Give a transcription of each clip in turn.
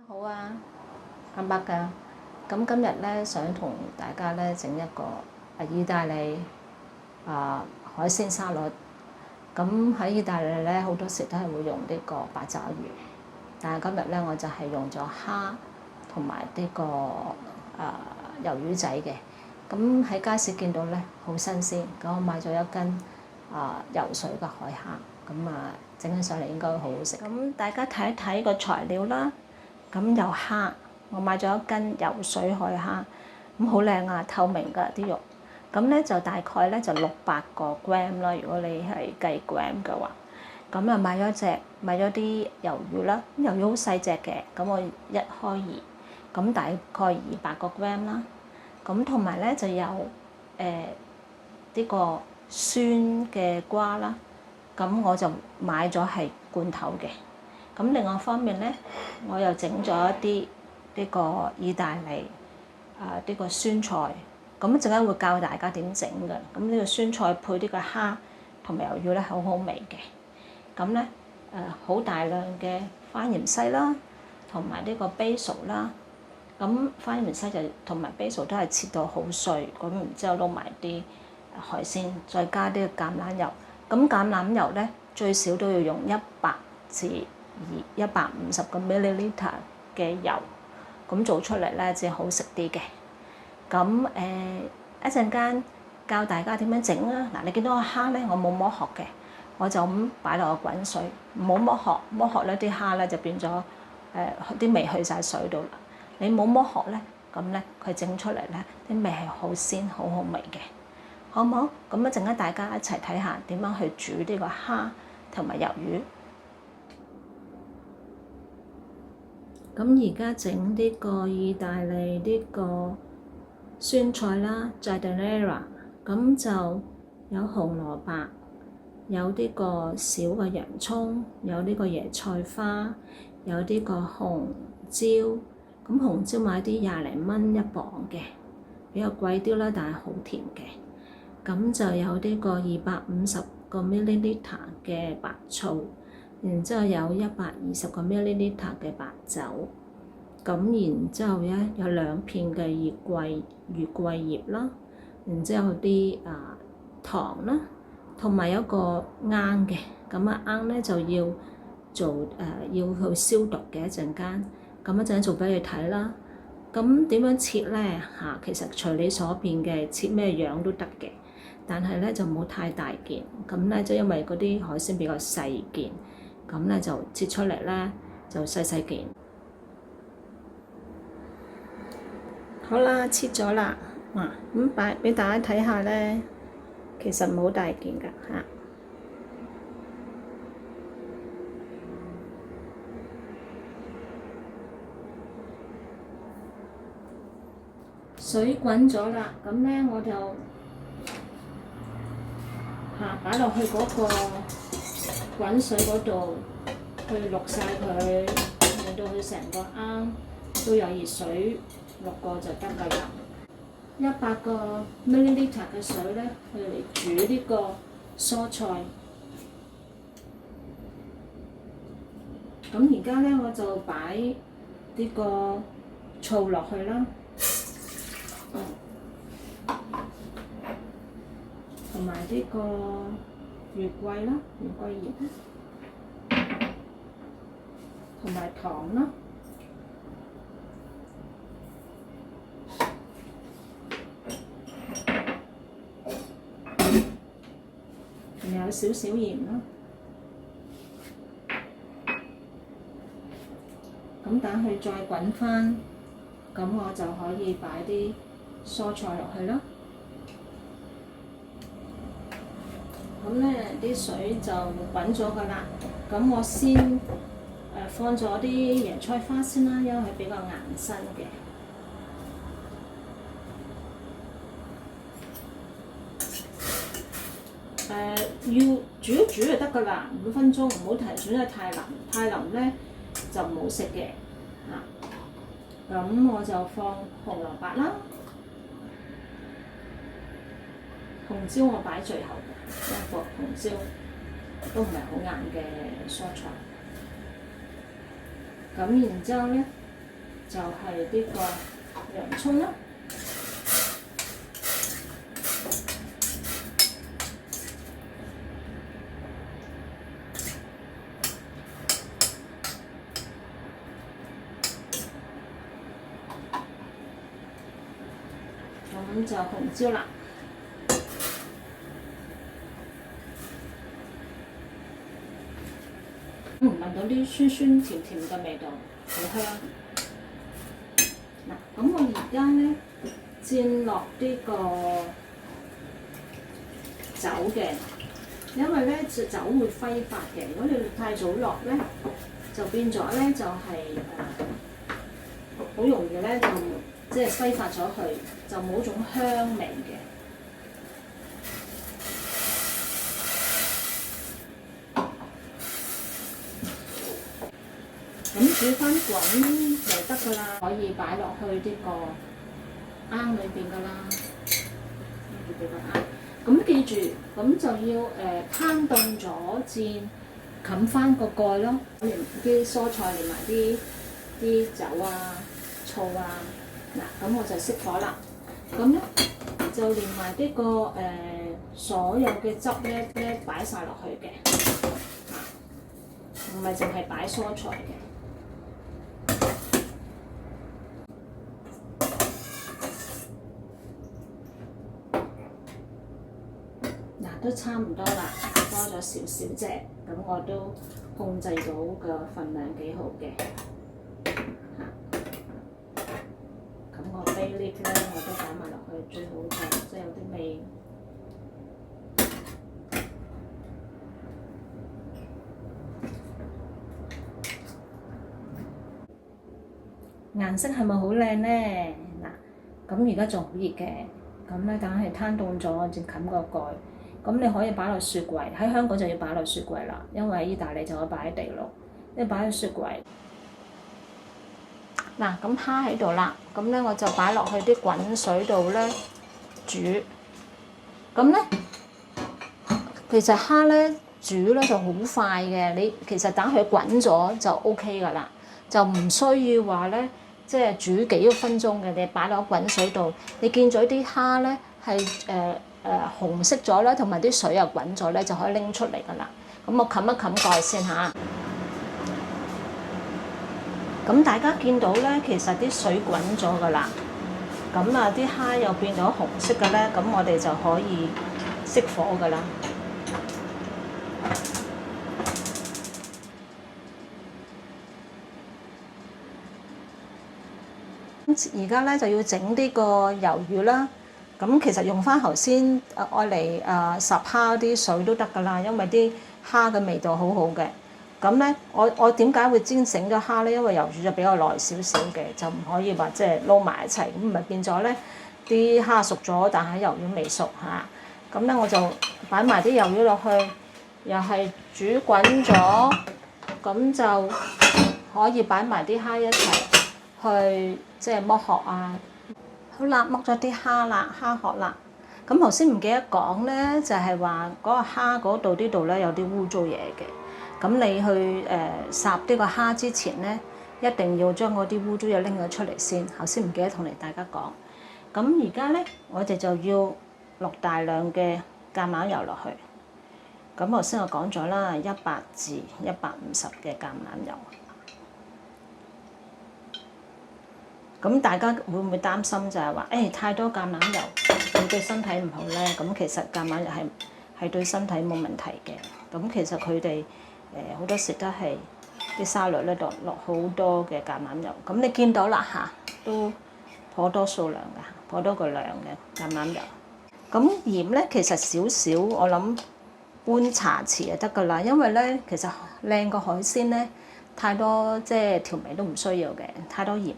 好啊，阿伯㗎。咁今日咧想同大家咧整一個意大利海鮮沙律。咁喺意大利咧好多時都係會用呢個八爪魚，但係今日咧我就係用咗蝦同埋呢個魷魚仔嘅。咁喺街市見到咧好新鮮，咁我買咗一斤游水嘅海蝦，咁整起上嚟應該好好食。咁大家睇一睇個材料啦。咁有蝦，我買咗一斤游水海蝦，咁好靚啊，透明㗎啲肉。咁咧就大概咧就600個 gram 啦，如果你係計 gram 嘅話。咁啊買咗啲魷魚啦，咁魷魚好細隻嘅，咁我一開二，咁大概200個 gram 啦。咁同埋咧就有呢個酸嘅瓜啦，咁我就買咗係罐頭嘅。咁另外一方面咧，我又整咗一啲呢個意大利呢個酸菜，咁陣間會教大家點整嘅。咁呢個酸菜配呢個蝦同埋魷魚咧，好好味嘅。咁咧好大量嘅番芫茜啦，同埋呢個 basil 啦。咁番芫茜就同埋 basil 都係切到好碎，咁然之後撈埋啲海鮮，再加啲橄欖油。咁橄欖油咧最少都要用100至150個 milliliter 嘅油，咁做出嚟咧至好食啲嘅。咁一陣間教大家點樣整啦。嗱，你見到個蝦咧，我冇剝殼嘅，我就咁擺落個滾水，唔好剝殼，剝殼咧啲蝦咧就變咗啲味去晒水度啦。你冇剝殼咧，咁咧佢整出嚟咧啲味係好鮮好好味嘅，好唔好？咁一陣間大家一齊睇下點樣去煮呢個蝦同埋魷魚。咁而家整呢個意大利呢個酸菜啦 giardiniera， 咁就有紅蘿蔔，有呢個小嘅洋葱，有呢個椰菜花，有呢個紅椒。咁紅椒買啲20零蚊1磅嘅，比較貴啲啦，但係好甜嘅。咁就有呢個250個 milliliter 嘅白醋。然之後有120個 milliliter 嘅白酒，咁然之後咧有2片嘅月桂葉啦，然之後啲糖啦，同埋有一個罌嘅，咁罌咧就要做要去消毒嘅一陣間，咁一陣間做俾你睇啦。咁點樣切咧嚇？其實隨你所便嘅，切咩樣都得嘅，但係咧就唔好太大件，咁咧就因為嗰啲海鮮比較細件。咁咧就切出嚟咧，就細細件。好啦，切咗啦，咁擺俾大家睇下咧，其實唔好大件㗎嚇。水滾咗啦，咁咧我就擺落去嗰個滾水嗰度去渌晒佢，令到佢成個罌都有熱水渌過就得㗎啦。100個 milliliter 嘅水咧，去嚟煮呢個蔬菜。咁而家咧我就擺呢個醋落去啦，同埋呢個月桂啦，月桂葉啦，同埋糖啦，仲有少少鹽啦。咁等佢再滾返，咁我就可以擺啲蔬菜落去啦。咁咧啲水就滾咗㗎啦，咁我先放咗啲椰菜花先啦，因為佢比較硬身嘅。要煮一煮就得㗎啦，5分鐘，唔好煮得太腍，太腍咧就唔好食嘅。咁我就放紅蘿蔔啦，紅椒我擺最後嘅，一個紅椒都唔係好硬嘅蔬菜。咁然之後咧，就係呢個洋葱啦。咁就紅椒啦。聞到啲酸酸甜甜嘅味道，好香。嗱，咁我而家咧煎落呢個酒嘅，因為咧酒會揮發嘅。如果你太早落咧，就變咗咧就係好容易咧就即係揮發咗佢，就冇種香味嘅。咁煮翻滾就得㗎啦，可以擺落去呢個罌裏邊㗎啦。咁記住，咁就要攤凍咗煎，冚翻個蓋咯。連啲蔬菜連埋啲酒啊、醋啊，嗱咁我就熄火啦。咁咧就連埋呢個所有嘅汁咧擺晒落去嘅，唔係淨係擺蔬菜嘅。都差唔多啦，多咗少少啫，咁我都控制到個份量幾好嘅。咁我 bay leaf 咧我都擺埋落去，最好就即係有啲味。顏色係咪好靚咧？嗱，咁而家仲好熱嘅，咁咧等係攤凍咗，先冚個蓋。咁你可以擺落雪櫃，喺香港就要擺落雪櫃啦，因為喺意大利就可以擺喺地爐，你擺喺雪櫃。嗱，咁蝦喺度啦，咁咧我就擺落去啲滾水度咧煮。咁咧，其實蝦咧煮咧就好快嘅，你其實等佢滾咗就 OK 噶啦，就唔需要話咧即係煮幾個分鐘嘅，你擺落滾水度，你見咗啲蝦咧係紅色咗啦，同埋啲水又滾咗咧，就可以拎出嚟噶啦。咁我冚一冚蓋先嚇。咁大家見到咧，其實啲水滾咗噶啦。咁啊，啲蝦又變咗紅色嘅咧，咁我哋就可以熄火噶啦。而家咧就要整呢個魷魚啦。咁其實用翻頭先愛嚟烚蝦啲水都得㗎啦，因為啲蝦嘅味道好好嘅。咁咧，我點解會煎整咗蝦咧？因為魷魚就比較耐少少嘅，就唔可以話即係撈埋一齊，咁咪變咗咧啲蝦熟咗，但係魷魚未熟嚇。咁咧我就擺埋啲魷魚落去，又係煮滾咗，咁就可以擺埋啲蝦一齊去即係剝殼啊。好啦，剝咗啲蝦啦，蝦殼啦。咁頭先唔記得講咧，就係話嗰個蝦嗰度呢度咧有啲污糟嘢嘅。咁你去烚呢個蝦之前咧，一定要將嗰啲污糟嘢拎咗出嚟先。頭先唔記得同大家講。咁而家咧，我哋就要落大量嘅橄欖油落去。咁頭先我講咗啦，100至150嘅橄欖油。咁大家會唔會擔心就係話，太多橄欖油會對身體唔好咧？咁其實橄欖油係對身體冇問題嘅。咁其實佢哋好多時都係啲沙律咧落好多嘅橄欖油。咁你見到啦嚇，都頗多數量㗎，頗多個量嘅橄欖油。咁鹽咧其實少少，我諗半茶匙就得㗎啦。因為咧其實靚個海鮮咧，太多即係調味都唔需要嘅，太多鹽。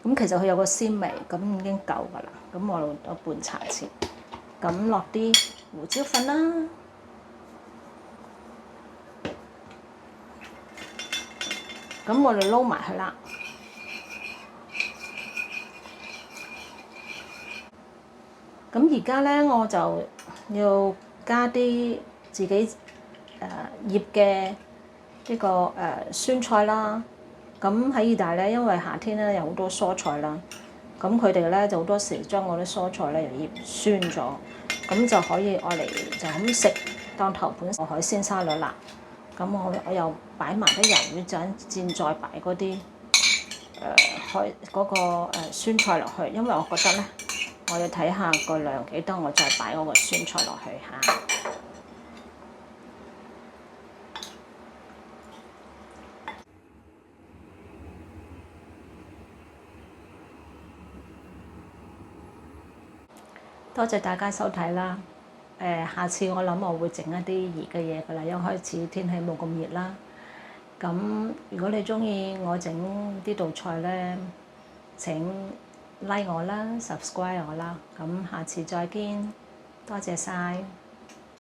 咁其實佢有個鮮味，咁已經夠㗎啦。咁我落半茶匙，咁落啲胡椒粉啦，咁我哋撈埋佢啦。咁而家咧我就要加啲自己醃嘅呢個酸菜啦。咁喺意大利，因為夏天咧有好多蔬菜啦，咁佢哋咧就好多時將嗰啲蔬菜咧醃酸咗，咁就可以愛嚟就咁食當頭盤海鮮沙律啦。咁我又擺埋啲魷魚陣，漸再擺嗰啲海嗰個酸菜落去，因為我覺得咧，我要睇下個量幾多，我再擺嗰個酸菜落去嚇。多謝大家收睇啦！下次我諗我會整一啲熱嘅嘢㗎啦，因為開始天氣冇咁熱啦。咁如果你中意我整呢道菜咧，請 like 我啦，subscribe 我啦。咁下次再見，多謝晒。